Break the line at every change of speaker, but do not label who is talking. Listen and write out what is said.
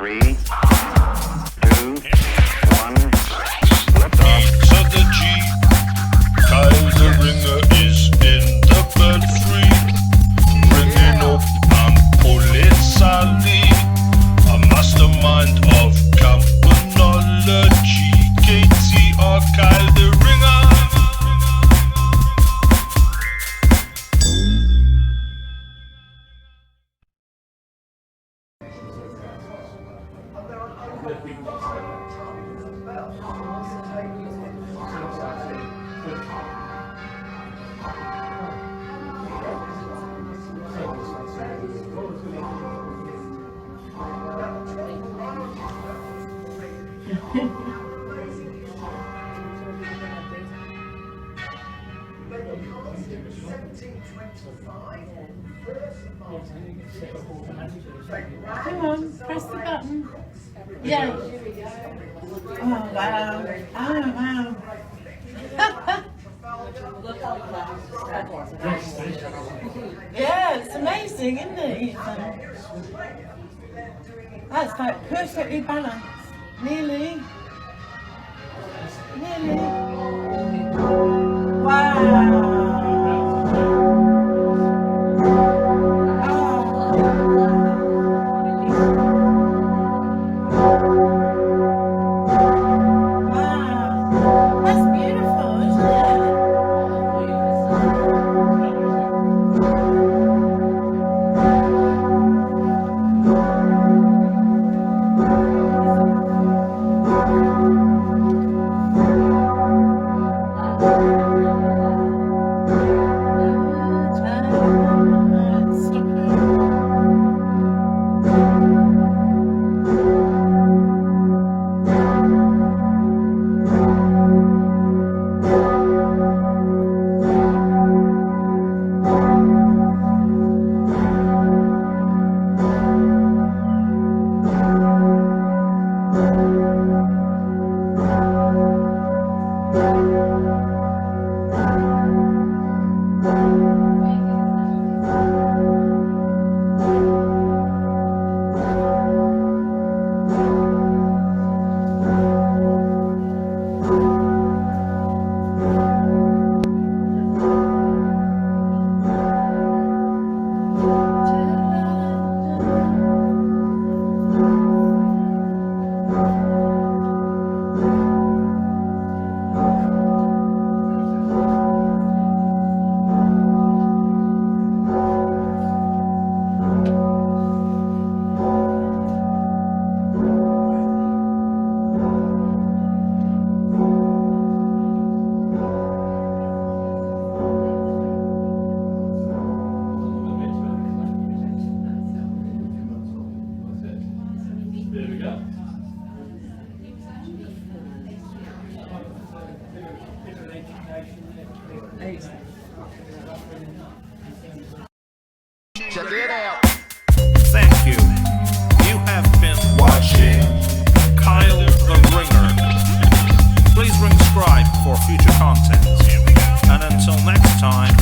3, 2, 1, lift off.
So the G, Kyle the Ringer is in the Belfry, ringing up Ampolisali, a mastermind of campanology, KTR Kyle the Ringer.
Come on, press the button. Yeah. Oh wow. Oh wow. Yeah, it's amazing, isn't it, Ethan? That's like perfectly balanced. Nearly. Wow.
Check it out.
Thank you. You have been watching Kyle the Ringer. Please ring subscribe for future content. And until next time,